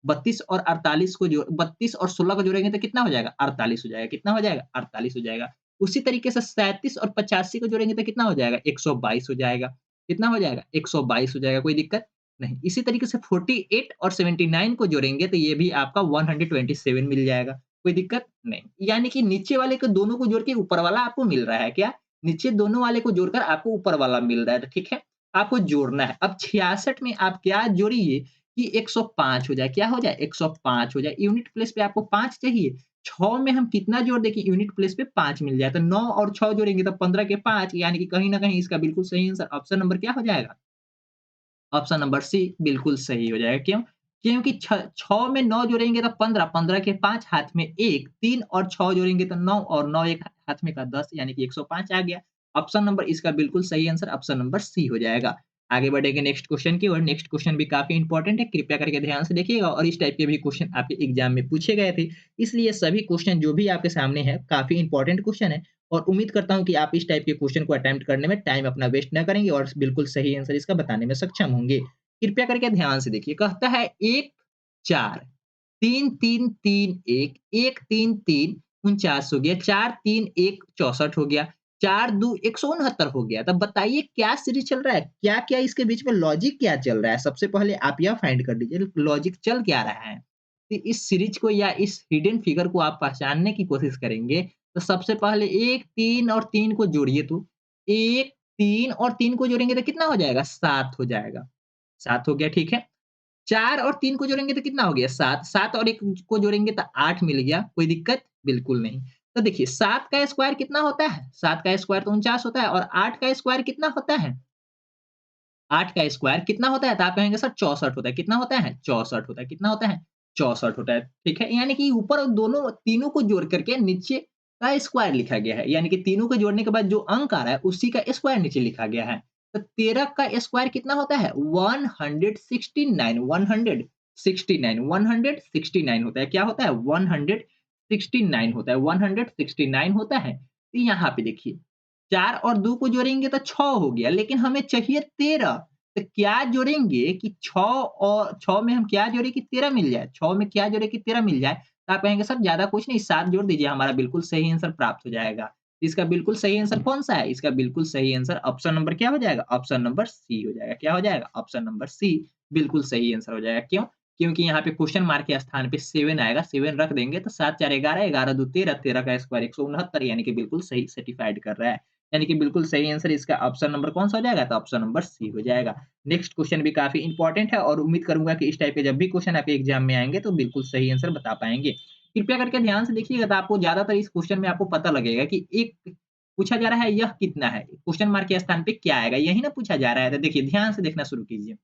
32 और 48 को जो 32 और 16 को जोड़ेंगे तो कितना हो जाएगा? 48 हो जाएगा। कितना हो जाएगा? 48 हो जाएगा। उसी तरीके से 37 और 85 को जोड़ेंगे तो कितना हो जाएगा? 122 हो जाएगा। कितना हो जाएगा? 122 हो जाएगा, कोई दिक्कत नहीं। इसी तरीके से 48 और 79 को जोड़ेंगे तो ये भी आपका 127 मिल जाएगा, कोई दिक्कत नहीं। यानी कि नीचे वाले को दोनों को जोड़ के ऊपर वाला आपको मिल रहा है क्या? नीचे दोनों वाले को जोड़कर आपको ऊपर वाला मिल रहा है, तो ठीक है, आपको जोड़ना है। अब 66 में आप क्या जोड़िए कि 105 हो जाए, क्या हो जाए? 105 हो जाए, यूनिट प्लेस पे आपको 5 चाहिए। 6 में हम कितना जोड़ दें कि यूनिट प्लेस पे 5 मिल जाए, तो 9 और 6 जोड़ेंगे तो 15 के 5 यानी कि कहीं न कहीं इसका बिल्कुल सही आंसर ऑप्शन नंबर क्या हो जाएगा? ऑप्शन नंबर सी बिल्कुल सही हो जाएगा। क्यों? क्योंकि 6 में 9 जोड़ेंगे तो 15, 15 के 5 हाथ में 1, 3 और 6 जोड़ेंगे तो 9 और 9 एक हाथ में का 10 यानी कि 105 आ गया। ऑप्शन नंबर इसका बिल्कुल सही आंसर ऑप्शन नंबर सी हो जाएगा। आगे बढ़ेंगे नेक्स्ट क्वेश्चन की ओर। नेक्स्ट क्वेश्चन भी काफ़ी इंपॉर्टेंट है, कृपया करके ध्यान से देखिएगा और इस टाइप के भी क्वेश्चन आपके एग्जाम में पूछे गए थे। इसलिए सभी क्वेश्चन जो भी आपके सामने है काफ़ी इंपॉर्टेंट क्वेश्चन है और उम्मीद करता हूँ कि आप इस टाइप के क्वेश्चन को अटेम्प्ट करने में टाइम अपना वेस्ट ना करेंगे और बिल्कुल सही आंसर इसका बताने में सक्षम होंगे। कृपया करके ध्यान से देखिए, कहता है 1, 4, 3, 3, 3, 1, 1, 3, 3 49 हो गया, 4, 3, 1 64 हो गया, 4, 2 169 हो गया। तब बताइए क्या सीरीज़ चल रहा है? क्या-क्या इसके बीच में लॉजिक क्या चल रहा है? सबसे पहले आप यह फाइंड कर लीजिए लॉजिक चल क्या रहा है? कि इस सीरीज़ को या इस हिडन फिगर को आप पहचानने की कोशिश करेंगे, तो सबसे पहले 1, 3 और 3 को जोड़िए तो 1, 3 और 3 को जोड़ेंगे तो कितना हो जाएगा? 7 हो जाएगा। 7 हो गया, ठीक है। 4 और 3 को जोड़ेंगे तो कितना हो गया? 7, 7 और 1 को जोड़ेंगे तो 8 मिल गया, कोई दिक्कत? बिल्कुल नहीं। तो देखिए 7 का स्क्वायर कितना होता है? 7 का स्क्वायर तो 49 होता है और 8 का स्क्वायर कितना होता है? 8 का स्क्वायर कितना होता है? तो आप कहेंगे सर 64 होता है। कितना होता है? 64 होता है। कितना होता है? 64 होता है। ठीक है? यानी कि ऊपर दोनों तीनों को जोड़ करके नीचे का स्क्वायर लिखा गया है। यानी कि तीनों को जोड़ने के बाद जो अंक आ रहा है उसी का स्क्वायर नीचे लिखा गया है। तो 13 का स्क्वायर कितना होता है? 169 169 होता है। क्या होता है? 169 होता है। 169 होता है। तो यहाँ पे देखिए 4 और 2 को जोड़ेंगे तो 6 हो गया, लेकिन हमें चाहिए 13 तो क्या जोड़ेंगे कि 6 और 6 में हम क्या जोड़े कि 13 मिल जाए? 6 में क्या जोड़े कि 13 मिल जाए? तो आप कहेंगे सर ज़्यादा कुछ नहीं 7 जोड़ दीजिए हमारा बिल्कुल सही आंसर प्राप्त हो जाएगा। इसका बिल्कुल सही आंसर कौन-सा है? इसका बिल्कुल सही आंसर ऑप्शन नंबर क्या हो जाएगा? ऑप्शन नंबर सी हो जाएगा। क्या हो जाएगा? ऑप्शन नंबर सी बिल्कुल सही आंसर हो जाएगा। क्यों? क्योंकि यहाँ पे क्वेश्चन मार्क के स्थान पे 7 आएगा, 7 रख देंगे तो 7 4 11, 11 2 13, 13 का स्क्वायर 169 यानी कि बिल्कुल सही सर्टिफाइड कर रहा है। यानी कि बिल्कुल सही आंसर इसका ऑप्शन नंबर कौन-सा हो जाएगा? तो ऑप्शन नंबर सी हो जाएगा। नेक्स्ट क्वेश्चन भी काफ़ी इंपॉर्टेंट है और उम्मीद करूँगा कि इस टाइप के जब भी क्वेश्चन आपके एग्ज़ाम में आएँगे तो बिल्कुल सही आंसर बता पाएँगे। कृपया करके ध्यान से देखिएगा तो आपको ज़्यादातर इस क्वेश्चन में आपको पता लगेगा कि एक पूछा जा रहा है यह कितना है? क्वेश्चन मार्क के स्थान पे क्या आएगा? यही ना पूछा जा रहा है। तो देखिए ध्यान से देखना शुरू कीजिए।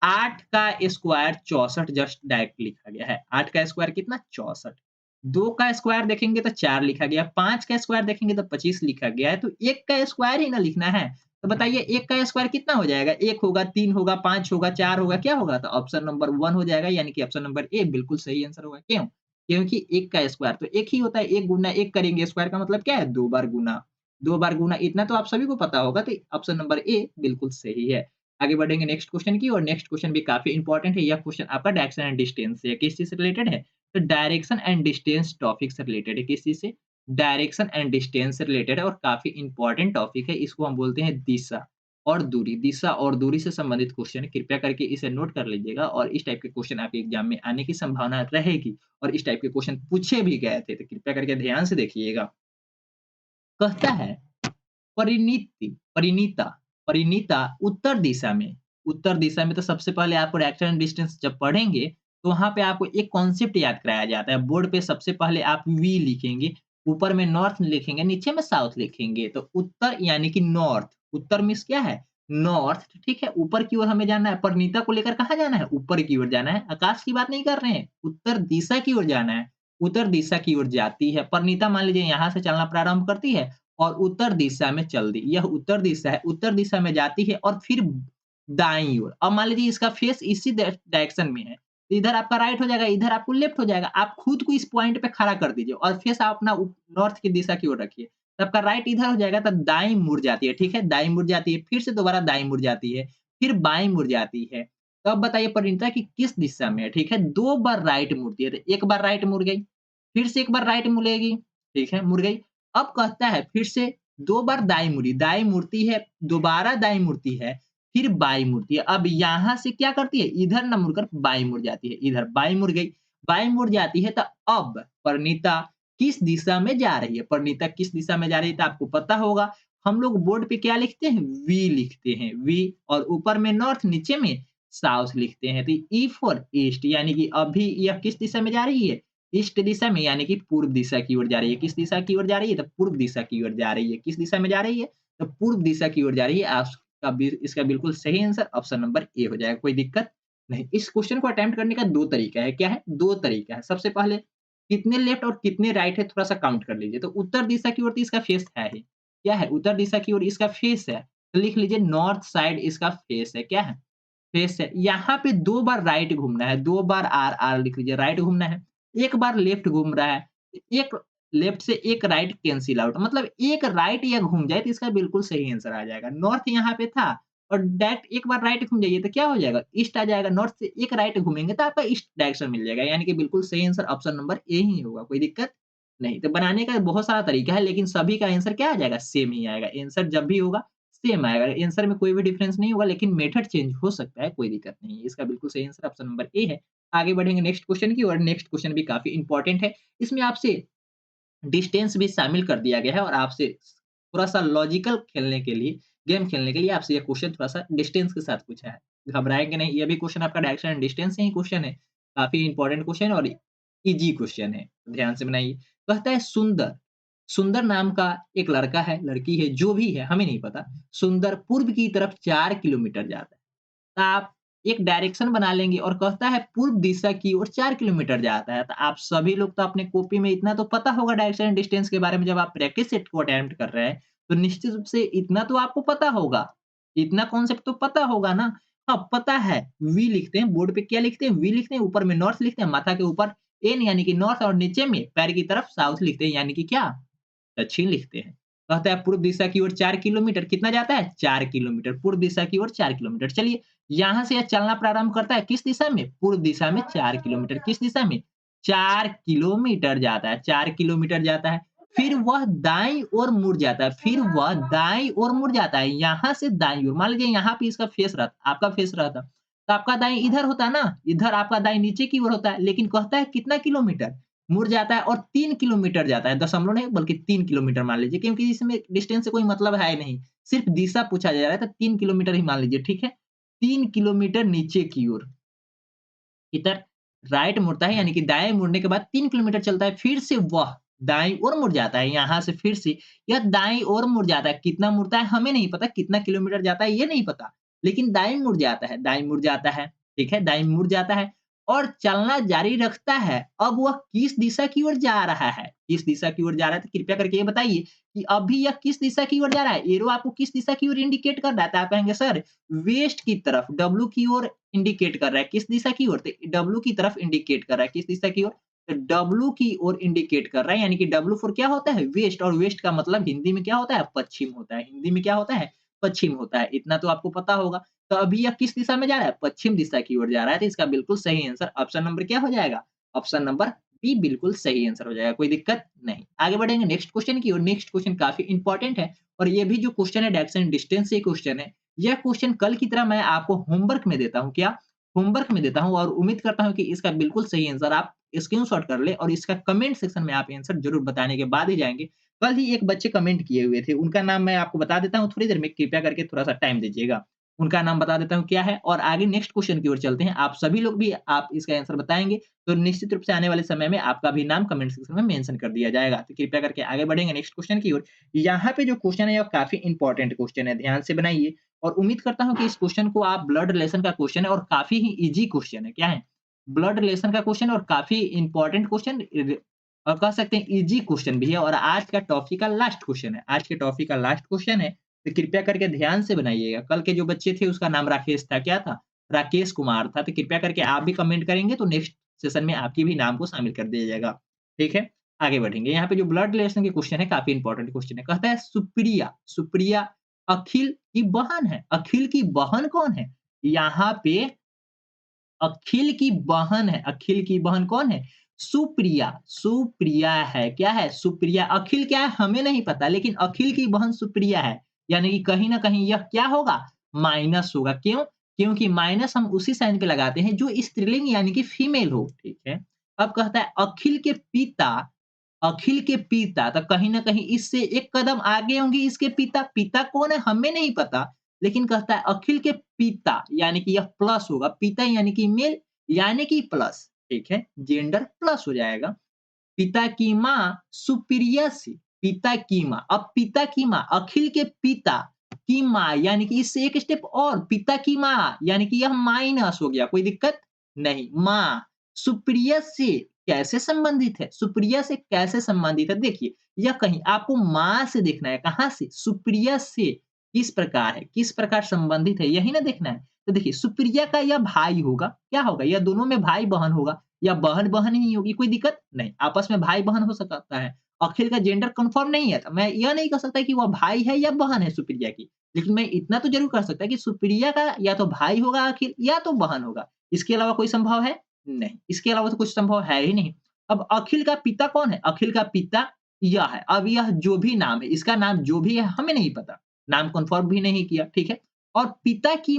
8 का स्क्वायर 64 जस्ट डायरेक्ट लिखा गया है। 8 का स्क्वायर कितना? 64। 2 का स्क्वायर देखेंगे तो 4 लिखा गया, 5 का स्क्वायर देखेंगे तो 25 लिखा गया है, तो 1 का स्क्वायर ही ना लिखना है। तो बताइए 1 का स्क्वायर कितना हो जाएगा? 1 होगा, 3 होगा, 5 होगा, 4 होगा, क्या होगा? तो ऑप्शन नंबर 1 हो जाएगा यानी कि ऑप्शन नंबर ए बिल्कुल सही आंसर होगा। क्यों? क्योंकि 1 का स्क्वायर तो 1 ही होता है, 1 गुना 1 करेंगे, स्क्वायर का मतलब क्या है? 2 बार गुना। 2 बार गुना इतना तो आप सभी को पता होगा, तो ऑप्शन नंबर ए बिल्कुल सही है। आगे बढ़ेंगे नेक्स्ट क्वेश्चन की और नेक्स्ट क्वेश्चन भी काफ़ी इंपॉर्टेंट है। यह क्वेश्चन आपका डायरेक्शन एंड डिस्टेंस से है। किस चीज़ से रिलेटेड है? तो डायरेक्शन एंड डिस्टेंस टॉपिक से रिलेटेड है। किस चीज़ से? डायरेक्शन एंड डिस्टेंस से रिलेटेड है और काफ़ी इंपॉर्टेंट टॉपिक है। इसको हम बोलते हैं दिशा और दूरी। दिशा और दूरी से संबंधित क्वेश्चन है। कृपया करके इसे नोट कर लीजिएगा और इस टाइप के क्वेश्चन आपके एग्जाम में आने की संभावना रहेगी और इस टाइप के क्वेश्चन पूछे भी गए थे। तो कृपया करके ध्यान से देखिएगा। कहता है परिनीति परिणीता परिणीता उत्तर दिशा में तो सबसे पहले आपको डायरेक्शन एंड डिस्टेंस जब पढ़ेंगे, तो वहाँ पे आपको एक कॉन्सेप्ट याद कराया जाता है। बोर्ड पे सबसे पहले आप वी लिखेंगे, ऊपर में नॉर्थ लिखेंगे, नीचे में साउथ लिखेंगे। तो उत्तर यानी कि नॉर्थ, उत्तर मीन्स क्या है? नॉर्थ, ठीक है? ऊपर की ओर हमें जाना है, परिणीता को लेकर कहाँ जाना है? ऊपर की ओर जाना है, आकाश की बात नहीं कर रहे हैं, उत्तर दिशा की ओर जाना है। उत्तर दिशा की ओर जाती है, परिणीता मान लीजिए यहाँ से चलना प्रारंभ करती है और उत्तर दिशा में चल दी। यह उत्तर दिशा है, उत्तर दिशा में जाती है और फिर दाईं ओर। अब मान लीजिए इसका फेस इसी डायरेक्शन में है, तो इधर आपका राइट हो जाएगा, इधर आपको लेफ्ट हो जाएगा। आप खुद को इस पॉइंट पे खड़ा कर दीजिए और फेस आप अपना नॉर्थ की दिशा की ओर रखिए। तो आपका राइट इधर हो जाएगा, तब दाईं मुड़ जाती है, ठीक है? दाईं मुड़ जाती है, फिर से दोबारा दाईं मुड़ जाती है, फिर बाईं मुड़ जाती है। तो अब बताइए परिणीता कि किस दिशा में है, ठीक है? 2 बार राइट मुड़ती है, तो एक बार राइट मुड़ गई, फिर से एक बार राइट मुड़ेगी, ठीक है? मुड़ गई। अब कहता है फिर से 2 बार दाईं मुड़ी, दाईं मुड़ती है, दोबारा दाईं मुड़ती है, फिर बाईं मुड़ती है। अब यहाँ से क्या करती है? इधर ना मुड़कर बाईं मुड़ जाती है, इधर बाईं मुड़ गई। बाईं मुड़ जाती है तो अब परिणीता किस दिशा में जा रही है? परिणीता किस दिशा में जा रही है तो आपको पता होगा। हम लोग बोर्ड पे क्या लिखते हैं? वी लिखते हैं, वी और ऊपर में नॉर्थ, नीचे में साउथ लिखते हैं। तो ई फॉर ईस्ट यानी कि अभी यह किस दिशा में जा रही है? ईस्ट दिशा में यानी कि पूर्व दिशा की ओर जा रही है। किस दिशा की ओर जा रही है? तो पूर्व दिशा की ओर जा रही है। किस दिशा में जा रही है? तो पूर्व दिशा की ओर जा रही है। इसका बिल्कुल सही आंसर ऑप्शन नंबर ए हो जाएगा, कोई दिक्कत नहीं। इस क्वेश्चन को अटेम्प्ट करने का 2 तरीका है, क्या है? 2 तरीका है। सबसे पहले कितने लेफ्ट और कितने राइट है थोड़ा-सा काउंट कर लीजिए। तो उत्तर दिशा की ओर तो इसका फेस है ही। क्या है? उत्तर दिशा की ओर इसका फेस है। तो लिख लीजिए नॉर्थ साइड इसका फेस है, क्या है? फेस है। यहाँ पे 2 बार राइट घूमना है, 2 बार आर लिख लीजिए राइट घूमना है, 1 बार लेफ्ट घूम रहा है, 1 लेफ्ट से 1 राइट कैंसल आउट मतलब 1 राइट या घूम जाए तो इसका बिल्कुल सही आंसर आ जाएगा। नॉर्थ यहाँ पे था और डायरेक्ट 1 बार राइट घूम जाइए तो क्या हो जाएगा? ईस्ट आ जाएगा, नॉर्थ से 1 राइट घूमेंगे तो आपका ईस्ट डायरेक्शन मिल जाएगा, यानी कि बिल्कुल सही आंसर ऑप्शन नंबर ए ही होगा, कोई दिक्कत नहीं। तो बनाने का बहुत सारा तरीका है लेकिन सभी का आंसर क्या आ जाएगा? सेम ही आएगा। आंसर जब भी होगा सेम आएगा, आंसर में कोई भी डिफरेंस नहीं होगा लेकिन मेथड चेंज हो सकता है, कोई दिक्कत नहीं है। इसका बिल्कुल सही आंसर ऑप्शन नंबर ए है। आगे बढ़ेंगे नेक्स्ट क्वेश्चन की ओर। नेक्स्ट क्वेश्चन भी काफ़ी इंपॉर्टेंट है। इसमें आपसे डिस्टेंस भी शामिल कर दिया गया है और आपसे थोड़ा-सा लॉजिकल खेलने के लिए, गेम खेलने के लिए आपसे ये क्वेश्चन थोड़ा-सा डिस्टेंस के साथ पूछा है। घबराएँगे नहीं, ये भी क्वेश्चन आपका डायरेक्शन एंड डिस्टेंस से ही क्वेश्चन है। काफ़ी इंपॉर्टेंट क्वेश्चन है और ईज़ी क्वेश्चन है। ध्यान से बनाइए। कहता है सुंदर, सुंदर नाम का एक लड़का है, लड़की है, जो भी है हमें नहीं पता। सुंदर पूर्व की तरफ 4 किलोमीटर जाता है। आप एक डायरेक्शन बना लेंगे और कहता है पूर्व दिशा की ओर 4 किलोमीटर जाता है। तो आप सभी लोग तो अपने कॉपी में इतना तो पता होगा डायरेक्शन एंड डिस्टेंस के बारे में जब आप प्रैक्टिस सेट को अटेम्प्ट कर रहे हैं, तो निश्चित रूप से इतना तो आपको पता होगा। इतना कॉन्सेप्ट तो पता होगा ना? हाँ, पता है। वी लिखते हैं, बोर्ड पे क्या लिखते हैं? वी लिखते हैं, ऊपर में नॉर्थ लिखते हैं, माथा के ऊपर एन यानी कि नॉर्थ और नीचे में पैर की तरफ साउथ लिखते हैं यानी कि क्या? दक्षिण लिखते हैं। कहता है पूर्व दिशा की ओर 4 किलोमीटर कितना जाता है? 4 किलोमीटर। पूर्व दिशा की ओर 4 किलोमीटर। चलिए यहाँ से यह चलना प्रारंभ करता है किस दिशा में? पूर्व दिशा में 4 किलोमीटर। किस दिशा में? 4 किलोमीटर जाता है, 4 किलोमीटर जाता है। फिर वह दाईं ओर मुड़ जाता है, फिर वह दाईं ओर मुड़ जाता है। यहाँ से दाईं ओर मान लीजिए यहाँ पे इसका फेस रहता आपका फेस रहता, तो आपका दाईं इधर होता ना, इधर आपका दाईं नीचे की ओर होता है, लेकिन कहता है कितना किलोमीटर? मुड़ जाता है और 3 किलोमीटर जाता है, दशमलव नहीं बल्कि 3 किलोमीटर मान लीजिए क्योंकि इसमें डिस्टेंस से कोई मतलब है ही नहीं, सिर्फ दिशा पूछा जा रहा है तो 3 किलोमीटर ही मान लीजिए, ठीक है? 3 किलोमीटर नीचे की ओर, इधर राइट मुड़ता है यानी कि दाएँ मुड़ने के बाद 3 किलोमीटर चलता है, फिर से वह दाईं ओर मुड़ जाता है, यहाँ से फिर से यह दाईं ओर मुड़ जाता है, कितना मुड़ता है हमें नहीं पता, कितना किलोमीटर जाता है ये नहीं पता, लेकिन दाईं मुड़ जाता है, दाईं मुड़ जाता है, ठीक है? दाईं मुड़ जाता है और चलना जारी रखता है। अब वह किस दिशा की ओर जा रहा है? किस दिशा की ओर जा रहा है? तो कृपया करके ये बताइए कि अभी यह किस दिशा की ओर जा रहा है? एरो आपको किस दिशा की ओर इंडिकेट कर रहा है? तो आप कहेंगे सर वेस्ट की तरफ, डब्ल्यू की ओर इंडिकेट कर रहा है, किस दिशा की ओर? तो डब्ल्यू की तरफ इंडिकेट कर रहा है, किस दिशा की ओर? तो डब्ल्यू की ओर इंडिकेट कर रहा है, यानी कि डब्ल्यू फॉर क्या होता है? वेस्ट और वेस्ट का मतलब हिंदी में क्या होता है? पश्चिम होता है। हिंदी में क्या होता है? पश्चिम होता है। इतना तो आपको पता होगा। तो अभी यह किस दिशा में जा रहा है? पश्चिम दिशा की ओर जा रहा है, तो इसका बिल्कुल सही आंसर ऑप्शन नंबर क्या हो जाएगा? ऑप्शन नंबर बी बिल्कुल सही आंसर हो जाएगा, कोई दिक्कत नहीं। आगे बढ़ेंगे नेक्स्ट क्वेश्चन की ओर। नेक्स्ट क्वेश्चन काफ़ी इंपॉर्टेंट है और ये भी जो क्वेश्चन है डायरेक्शन डिस्टेंस से क्वेश्चन है। यह क्वेश्चन कल की तरह मैं आपको होमवर्क में देता हूँ, क्या? होमवर्क में देता हूँ और उम्मीद करता हूँ कि इसका बिल्कुल सही आंसर आप स्क्रीनशॉट कर लें और इसका कमेंट सेक्शन में आप आंसर ज़रूर बताने के बाद ही जाएँगे। कल ही एक बच्चे कमेंट किए हुए थे, उनका नाम मैं आपको बता देता हूँ थोड़ी देर में, कृपया करके थोड़ा-सा टाइम दीजिएगा। उनका नाम बता देता हूँ क्या है और आगे नेक्स्ट क्वेश्चन की ओर चलते हैं। आप सभी लोग भी आप इसका आंसर बताएँगे, तो निश्चित रूप से आने वाले समय में आपका भी नाम कमेंट सेक्शन में मेंशन कर दिया जाएगा। तो कृपया करके आगे बढ़ेंगे नेक्स्ट क्वेश्चन की ओर। यहाँ पे जो क्वेश्चन है, यह काफ़ी इंपॉर्टेंट क्वेश्चन है, ध्यान से बनाइए और उम्मीद करता हूँ कि इस क्वेश्चन को आप ब्लड रिलेशन का क्वेश्चन है और काफ़ी ही ईज़ी क्वेश्चन है। क्या है? ब्लड रिलेशन का क्वेश्चन और काफ़ी इंपॉर्टेंट क्वेश्चन और कह सकते हैं ईज़ी क्वेश्चन भी है और आज का टॉपिक का लास्ट क्वेश्चन है। आज के टॉपिक का लास्ट क्वेश्चन है, तो कृपया करके ध्यान से बनाइएगा। कल के जो बच्चे थे उसका नाम राकेश था, क्या था? राकेश कुमार था, तो कृपया करके आप भी कमेंट करेंगे तो नेक्स्ट सेशन में आपके भी नाम को शामिल कर दिया जाएगा। ठीक है? आगे बढ़ेंगे। यहाँ पे जो ब्लड रिलेशन के क्वेश्चन है काफ़ी इंपॉर्टेंट क्वेश्चन है। कहता है सुप्रिया, सुप्रिया अखिल की बहन है। अखिल की बहन कौन है? यहाँ पे अखिल की बहन है। अखिल की बहन कौन है? सुप्रिया, सुप्रिया है। क्या है? सुप्रिया। अखिल क्या है? हमें नहीं पता, लेकिन अखिल की बहन सुप्रिया है। यानी कि कहीं न कहीं यह क्या होगा? माइनस होगा। क्यों? क्योंकि माइनस हम उसी साइन पे लगाते हैं जो स्त्रीलिंग यानी कि फीमेल हो। ठीक है? अब कहता है अखिल के पिता, अखिल के पिता, तो कहीं न कहीं इससे एक कदम आगे होंगे इसके पिता। पिता कौन है? हमें नहीं पता, लेकिन कहता है अखिल के पिता, यानी कि यह प्लस होगा। पिता यानी कि मेल, यानी कि प्लस, ठीक है? जेंडर प्लस हो जाएगा। पिता की माँ सुप्रिया से, पिता की माँ। अब पिता की माँ, अखिल के पिता की माँ यानी कि इससे एक स्टेप और पिता की माँ यानी कि यह माइनस हो गया, कोई दिक्कत नहीं। माँ सुप्रिया से कैसे संबंधित है? सुप्रिया से कैसे संबंधित है? देखिए, यह कहीं आपको माँ से देखना है, कहाँ से? सुप्रिया से किस प्रकार है, किस प्रकार संबंधित है, यही ना देखना है। तो देखिए, सुप्रिया का यह भाई होगा, क्या होगा? यह दोनों में भाई-बहन होगा या बहन-बहन ही होगी, कोई दिक्कत नहीं, आपस में भाई-बहन हो सकता है। अखिल का जेंडर कन्फर्म नहीं है, तो मैं यह नहीं कह सकता कि वह भाई है या बहन है सुप्रिया की। लेकिन मैं इतना तो ज़रूर कर सकता कि सुप्रिया का या तो भाई होगा अखिल या तो बहन होगा। इसके अलावा कोई संभव है? नहीं, इसके अलावा तो कुछ संभव है ही नहीं। अब अखिल का पिता कौन है? अखिल का पिता यह है। अब यह जो भी नाम है, इसका नाम जो भी है हमें नहीं पता। नाम कन्फर्म भी नहीं किया, ठीक है? और पिता की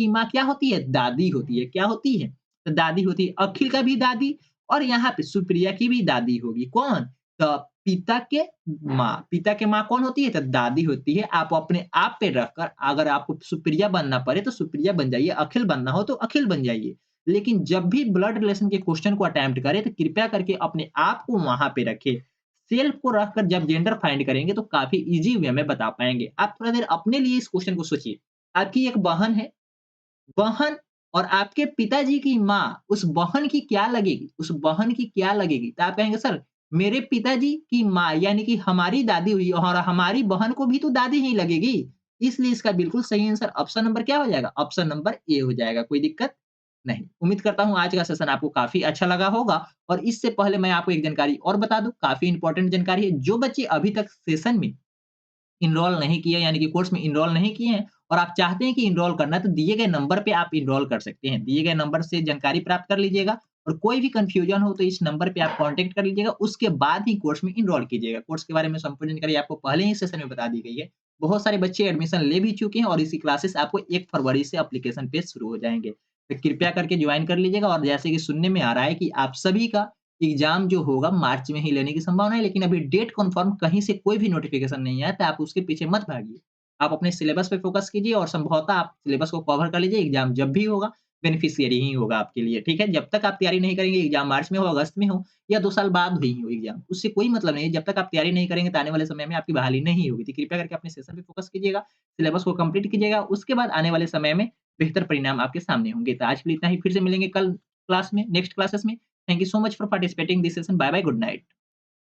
माँ क्या होती है? दादी होती है। क्या होती है? तो दादी होती है। अखिल का भी दादी और यहाँ पे सुप्रिया की भी दादी होगी। कौन? तो पिता के माँ कौन होती है? तो दादी होती है। आप अपने आप पे रखकर अगर आपको सुप्रिया बनना पड़े तो सुप्रिया बन जाइए, अखिल बनना हो तो अखिल बन जाइए। लेकिन जब भी ब्लड रिलेशन के क्वेश्चन को अटेम्प्ट करें तो कृपया करके अपने आप को वहाँ पे रखें। सेल्फ को रखकर जब जेंडर फाइंड करेंगे तो काफ़ी ईज़ी वे में बता पाएँगे। आप थोड़ा देर अपने लिए इस क्वेश्चन को सोचिए। आपकी एक बहन है, बहन और आपके पिताजी की माँ, उस बहन की क्या लगेगी? उस बहन की क्या लगेगी? तो आप कहेंगे सर मेरे पिताजी की माँ यानी कि हमारी दादी हुई और हमारी बहन को भी तो दादी ही लगेगी। इसलिए इसका बिल्कुल सही आंसर ऑप्शन नंबर क्या हो जाएगा? ऑप्शन नंबर ए हो जाएगा, कोई दिक्कत नहीं। उम्मीद करता हूँ आज का सेशन आपको काफ़ी अच्छा लगा होगा और इससे पहले मैं आपको एक जानकारी और बता दूँ, काफ़ी इम्पोर्टेंट जानकारी है। जो बच्चे अभी तक सेशन में इनरोल नहीं किए यानी कि कोर्स में इनरोल नहीं किए हैं और आप चाहते हैं कि इनरोल करना है तो दिए गए नंबर पे आप इनरोल कर सकते हैं। दिए गए नंबर से जानकारी प्राप्त कर लीजिएगा और कोई भी कन्फ्यूजन हो तो इस नंबर पे आप कॉन्टैक्ट कर लीजिएगा, उसके बाद ही कोर्स में इनरोल कीजिएगा। कोर्स के बारे में संपूर्ण जानकारी आपको पहले ही सेशन में बता दी गई है। बहुत सारे बच्चे एडमिशन ले भी चुके हैं और इसी क्लासेस आपको 1 फरवरी से एप्लीकेशन पेज शुरू हो जाएँगे। तो कृपया करके जॉइन कर लीजिएगा और जैसे कि सुनने में आ रहा है कि आप सभी का एग्ज़ाम जो होगा मार्च में ही लेने की संभावना है, लेकिन अभी डेट कन्फर्म कहीं से कोई भी नोटिफ़िकेशन नहीं आया, तो आप उसके पीछे मत भागिए। आप अपने सिलेबस पे फ़ोकस कीजिए और संभवतः आप सिलेबस को कवर कर लीजिए, एग्ज़ाम जब भी होगा, बेनिफिशियरी ही होगा आपके लिए, ठीक है? जब तक आप तैयारी नहीं करेंगे, एग्ज़ाम मार्च में हो, अगस्त में हो या 2 साल बाद ही हो एग्ज़ाम, उससे कोई मतलब नहीं है। जब तक आप तैयारी नहीं करेंगे, तो आने वाले समय में आपकी बहाली नहीं होगी। तो कृपया करके अपने सेशन पे फ़ोकस कीजिएगा, सिलेबस को कंप्लीट कीजिएगा, उसके बाद आने वाले समय में बेहतर परिणाम आपके सामने होंगे। तो आज के लिए इतना ही, फिर से मिलेंगे कल क्लास में, नेक्स्ट क्लासेस में। Thank you so much for participating this session. Bye bye. Good night.